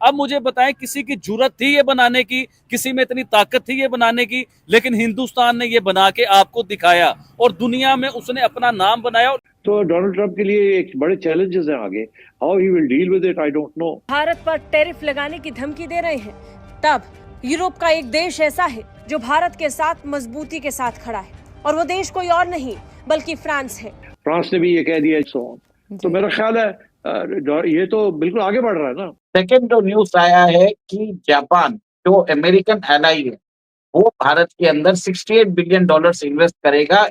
अब मुझे बताएं, किसी की जरूरत थी ये बनाने की, किसी में इतनी ताकत थी ये बनाने की, लेकिन हिंदुस्तान ने ये बना के आपको दिखाया और दुनिया में उसने अपना नाम बनाया। तो डोनाल्ड ट्रंप के लिए एक बड़े चैलेंजेस हैं आगे। How he will deal with it I don't know. Bharat पर टैरिफ लगाने की धमकी दे रहे हैं, तब यूरोप का एक देश ऐसा है जो भारत के साथ मजबूती के साथ खड़ा है, और वो देश कोई और नहीं बल्कि फ्रांस है। फ्रांस ने भी ये कह दिया सो। तो मेरा ख्याल है ये तो बिल्कुल आगे बढ़ रहा है ना। सेकेंड जो न्यूज आया है कि जापान जो अमेरिकन एलाई है वो भारत के अंदर $68 बिलियन इन्वेस्ट करेगा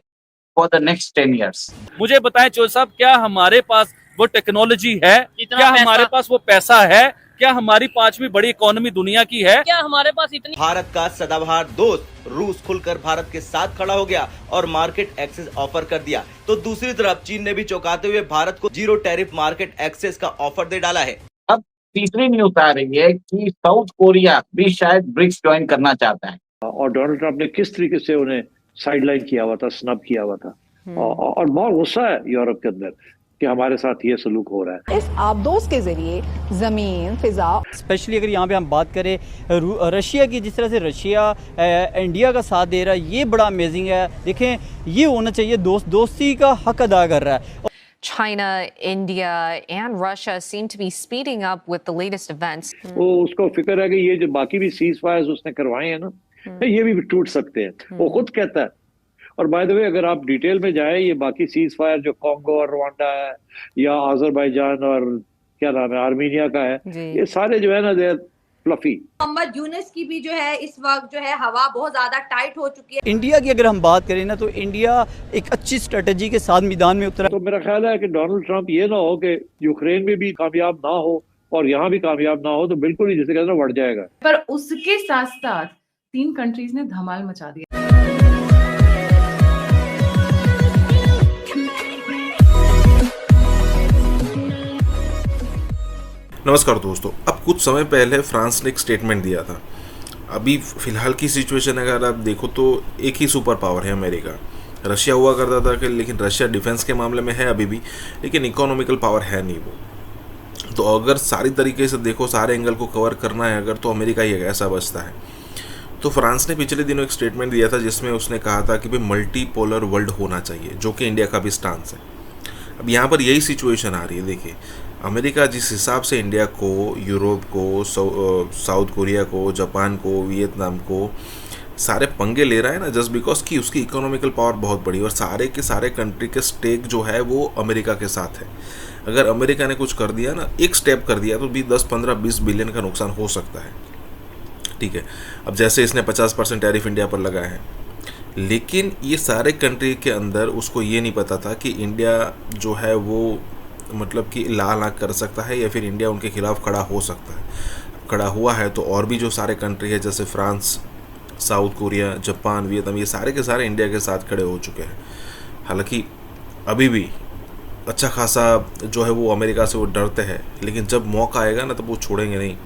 फॉर द नेक्स्ट 10 years। मुझे बताएं चोर साहब, क्या हमारे पास वो टेक्नोलॉजी है, क्या हमारे पास वो पैसा है, क्या हमारी 5वीं बड़ी इकोनॉमी दुनिया की है, क्या हमारे पास इतनी। भारत का सदाबहार दोस्त रूस खुलकर भारत के साथ खड़ा हो गया और मार्केट एक्सेस ऑफर कर दिया, तो दूसरी तरफ चीन ने भी चौंकाते हुए भारत को जीरो टैरिफ मार्केट एक्सेस का ऑफर दे डाला है। अब तीसरी न्यूज आ रही है कि साउथ कोरिया भी शायद ब्रिक्स ज्वाइन करना चाहता है, और डोनाल्ड ट्रंप ने किस तरीके से उन्हें साइडलाइन किया हुआ था, स्नब किया हुआ था। और बहुत गुस्सा है यूरोप के अंदर कि हमारे साथ ये सलूक हो रहा है। इस आबदोज के जरिए जमीन फिजा, स्पेशली अगर यहाँ पे हम बात करें रशिया की, जिस तरह से रशिया इंडिया का साथ दे रहा है, ये बड़ा अमेजिंग है। देखें, ये होना चाहिए, दोस्ती का हक अदा कर रहा है। China, India, and Russia seem to be speeding up with the latest events. वो उसको फिक्र है कि ये जो बाकी भी सीज फायर्स उसने करवाए हैं ना, ये भी टूट सकते हैं, वो खुद कहता है। और बाय द वे, अगर आप डिटेल में जाएं, ये बाकी सीज फायर जो कॉन्गो और रवांडा है या अजरबैजान और क्या नाम है आर्मीनिया का है, ये सारे जो है ना दे फ्लफी। मोहम्मद यूनुस की भी जो है इस वक्त जो है हवा बहुत ज्यादा टाइट हो चुकी है। इंडिया की अगर हम बात करें ना, तो इंडिया एक अच्छी स्ट्रेटेजी के साथ मैदान में उतरा। तो मेरा ख्याल है कि डोनाल्ड ट्रंप ये ना हो कि यूक्रेन में भी कामयाब ना हो और यहाँ भी कामयाब ना हो, तो बिल्कुल ही जिसे कहते हैं बढ़ जाएगा। पर उसके साथ साथ 3 कंट्रीज ने धमाल मचा दिया। नमस्कार दोस्तों, अब कुछ समय पहले फ्रांस ने एक स्टेटमेंट दिया था। अभी फिलहाल की सिचुएशन अगर आप देखो तो एक ही सुपर पावर है अमेरिका। रशिया हुआ करता था कि, लेकिन रशिया डिफेंस के मामले में है अभी भी, लेकिन इकोनॉमिकल पावर है नहीं वो। तो अगर सारी तरीके से देखो, सारे एंगल को कवर करना है अगर, तो अमेरिका ही ऐसा बचता है। तो फ्रांस ने पिछले दिनों एक स्टेटमेंट दिया था जिसमें उसने कहा था कि भाई मल्टीपोलर वर्ल्ड होना चाहिए, जो कि इंडिया का भी स्टांस है। अब यहाँ पर यही सिचुएशन आ रही है। देखिए, अमेरिका जिस हिसाब से इंडिया को, यूरोप को, साउथ कोरिया को, जापान को, वियतनाम को सारे पंगे ले रहा है ना, जस्ट बिकॉज कि उसकी इकोनॉमिकल पावर बहुत बड़ी, और सारे के सारे कंट्री के स्टेक जो है वो अमेरिका के साथ है। अगर अमेरिका ने कुछ कर दिया ना, एक स्टेप कर दिया, तो भी 10, 15, 20 बिलियन का नुकसान हो सकता है। ठीक है, अब जैसे इसने 50% टैरिफ इंडिया पर लगाया है, लेकिन ये सारे कंट्री के अंदर उसको ये नहीं पता था कि इंडिया जो है वो मतलब कि लाल आँख कर सकता है, या फिर इंडिया उनके खिलाफ खड़ा हो सकता है। खड़ा हुआ है तो और भी जो सारे कंट्री है, जैसे France, south Korea, Japan, Vietnam, ये सारे के सारे इंडिया के साथ खड़े हो चुके हैं। हालांकि अभी भी अच्छा खासा जो है वो अमेरिका से वो डरते हैं, लेकिन जब मौका आएगा ना, तब वो छोड़ेंगे नहीं।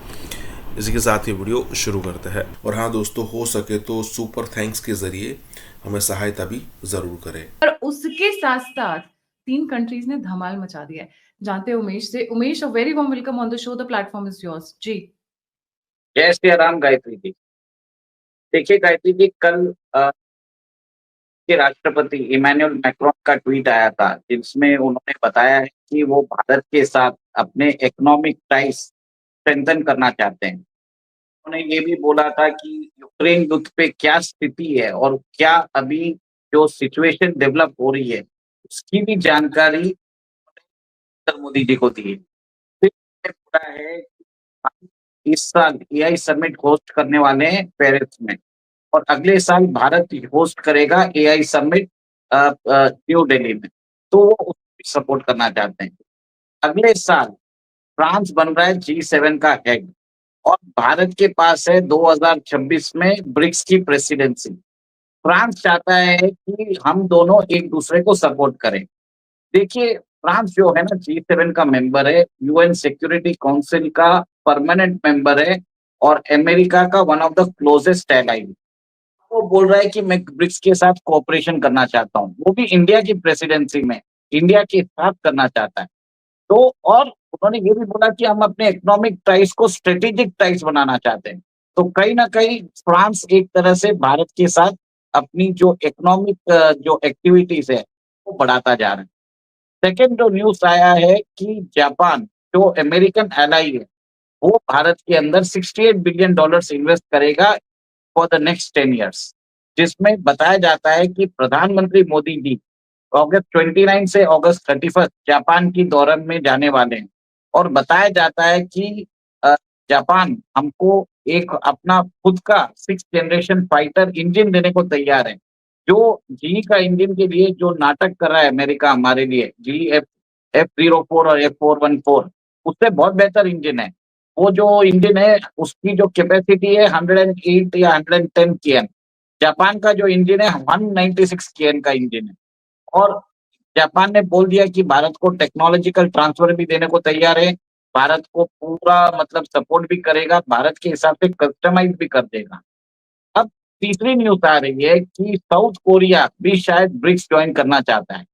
इसी के साथ ही वीडियो शुरू करते हैं। और हाँ दोस्तों, हो सके तो सुपर थैंक्स के जरिए हमें सहायता भी जरूर करें। और उसके साथ साथ 3 कंट्रीज ने धमाल मचा दिया है। जानते हैं उमेश से। Umesh, a very warm welcome on the show, the platform is yours. जी, जय श्री राम गायत्री जी। देखिए गायत्री जी, कल के राष्ट्रपति इमैनुअल मैक्रोन का ट्वीट आया था, जिसमें उन्होंने बताया है कि वो भारत के साथ अपने इकोनॉमिक टाइज स्ट्रेंथन करना चाहते हैं। उन्होंने ये भी बोला था कि यूक्रेन युद्ध पे क्या स्थिति है और क्या अभी जो सिचुएशन डेवलप हो रही है उसकी भी जानकारी नरेंद्र मोदी जी को दी है। फिर बोला है कि इस साल एआई समिट होस्ट करने वाले हैं पेरिस में, और अगले साल भारत होस्ट करेगा एआई समिट न्यू दिल्ली में, तो वो उसको सपोर्ट करना चाहते हैं। अगले साल फ्रांस बन रहा है G7 का हेड, और भारत के पास है 2026 में ब्रिक्स की प्रेसिडेंसी। फ्रांस चाहता है कि हम दोनों एक दूसरे को सपोर्ट करें। देखिए, फ्रांस जो है ना G7 का मेंबर है, यूएन सिक्योरिटी काउंसिल का परमानेंट मेंबर है, और अमेरिका का one of the closest ally. वो बोल रहा है कि मैं ब्रिक्स के साथ कोऑपरेशन करना चाहता हूँ, वो भी इंडिया की प्रेसिडेंसी में इंडिया के साथ करना चाहता है। तो और उन्होंने ये भी बोला कि हम अपने इकोनॉमिक टाइज को स्ट्रेटेजिक टाइज बनाना चाहते हैं। तो कहीं ना कहीं फ्रांस एक तरह से भारत के साथ अपनी जो इकोनॉमिक जो एक्टिविटीज है वो बढ़ाता जा रहा है। सेकेंड जो न्यूज आया है कि जापान जो अमेरिकन एलाई है वो भारत के अंदर $68 बिलियन इन्वेस्ट करेगा फॉर द नेक्स्ट 10 ईयर्स, जिसमें बताया जाता है कि प्रधानमंत्री मोदी जी अगस्त 29 से अगस्त 31 जापान की दौरे में जाने वाले हैं। और बताया जाता है कि जापान हमको एक अपना खुद का 6th जनरेशन फाइटर इंजन देने को तैयार है। जो जी का इंजन के लिए जो नाटक कर रहा है अमेरिका हमारे लिए, जी F-04 और F-414, उससे बहुत बेहतर इंजन है। वो जो इंजन है उसकी जो कैपेसिटी है 108 या 110 केएन। जापान का जो इंजन है 196 केएन का इंजन है। और जापान ने बोल दिया कि भारत को टेक्नोलॉजिकल ट्रांसफर भी देने को तैयार है, भारत को पूरा मतलब सपोर्ट भी करेगा, भारत के हिसाब से कस्टमाइज भी कर देगा। अब तीसरी न्यूज आ रही है कि साउथ कोरिया भी शायद ब्रिक्स ज्वाइन करना चाहता है।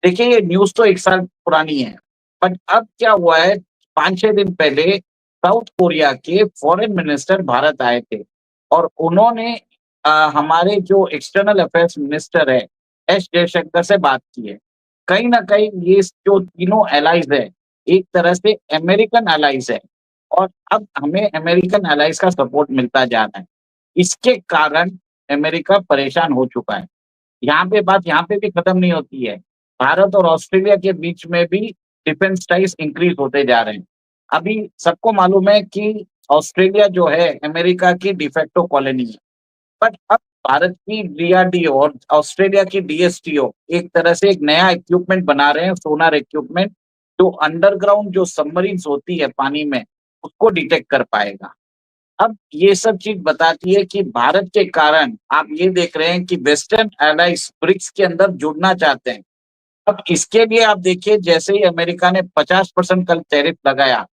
देखिए ये न्यूज तो 1 साल पुरानी है, बट अब क्या हुआ है, 5-6 दिन पहले साउथ कोरिया के फॉरेन मिनिस्टर भारत आए थे और उन्होंने हमारे जो एक्सटर्नल अफेयर्स मिनिस्टर है एस जयशंकर से बात की है। कहीं ना कहीं ये जो तीनों एलाइज है एक तरह से अमेरिकन एलाइज है और अब हमें अमेरिकन एलाइज का सपोर्ट मिलता जा रहा है। इसके कारण अमेरिका परेशान हो चुका है। बात यहाँ पे भी खत्म नहीं होती है। भारत और ऑस्ट्रेलिया के बीच में भी डिफेंस टाइज इंक्रीज होते जा रहे हैं। अभी सबको मालूम है कि ऑस्ट्रेलिया जो है अमेरिका की डिफेक्टो कॉलोनी है, बट अब भारत की डीआरडीओ और ऑस्ट्रेलिया की डीएसटीओ एक तरह से एक नया इक्विपमेंट बना रहे हैं, सोनार इक्विपमेंट, जो अंडरग्राउंड जो सबमरीन्स होती है पानी में उसको डिटेक्ट कर पाएगा। अब ये सब चीज बताती है कि भारत के कारण आप ये देख रहे हैं कि वेस्टर्न एलाइज ब्रिक्स के अंदर जुड़ना चाहते हैं। अब इसके लिए आप देखिए, जैसे ही अमेरिका ने 50% कल टैरिफ लगाया,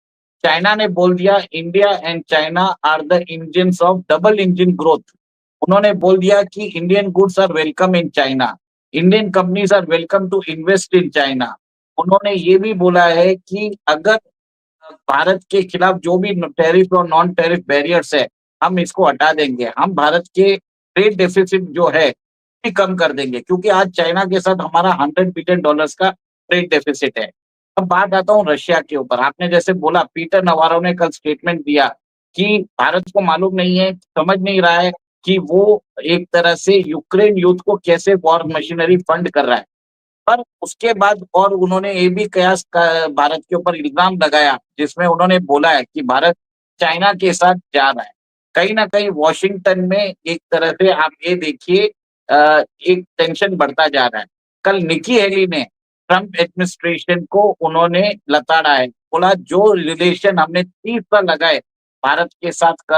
चाइना ने बोल दिया India and China are the engines of double engine growth. उन्होंने बोल दिया कि Indian goods are welcome in China, Indian companies are welcome to invest in China. उन्होंने ये भी बोला है कि अगर भारत के खिलाफ जो भी टैरिफ और नॉन टैरिफ बैरियर्स है हम इसको हटा देंगे, हम भारत के ट्रेड डेफिसिट जो है भी कम कर देंगे, क्योंकि आज चाइना के साथ हमारा $100 बिलियन का ट्रेड डेफिसिट है। अब बात आता हूँ रशिया के ऊपर। आपने जैसे बोला, पीटर नवारो ने कल स्टेटमेंट दिया कि भारत को मालूम नहीं है, समझ नहीं रहा है कि वो एक तरह से यूक्रेन युद्ध को कैसे वॉर मशीनरी फंड कर रहा है। पर उसके बाद और उन्होंने ये भी कयास भारत के ऊपर इल्जाम लगाया, जिसमें उन्होंने बोला है कि भारत चाइना के साथ जा रहा है। कहीं ना कहीं वॉशिंगटन में एक तरह से आप ये देखिए एक टेंशन बढ़ता जा रहा है। कल निकी हेली ने ट्रम्प एडमिनिस्ट्रेशन को उन्होंने लताड़ा है, बोला जो रिलेशन हमने 30 साल लगाए भारत के साथ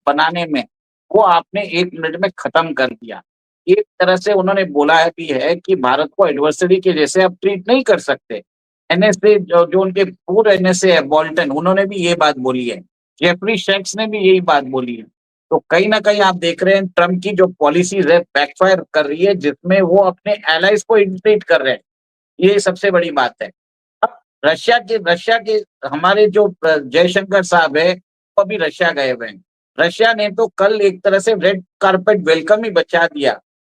बनाने में वो आपने 1 मिनट में खत्म कर दिया। एक तरह से उन्होंने बोला है भी है कि भारत को एडवर्सरी के जैसे आप ट्रीट नहीं कर सकते। एनएसए जो उनके पूर्व एनएसए है बोल्टन, उन्होंने भी ये बात बोली है, जेफरी शेक्स ने भी यही बात बोली है। तो कहीं ना कहीं आप देख रहे हैं ट्रम्प की जो पॉलिसीज है बैकफायर कर रही है, जिसमें वो अपने एलाइज को इरिटेट कर रहे हैं। ये सबसे बड़ी बात है। अब रशिया के हमारे जो जयशंकर साहब है वो अभी रशिया गए हुए हैं। रशिया ने तो कल एक तरह से रेड कारपेट वेलकम ही बचा दिया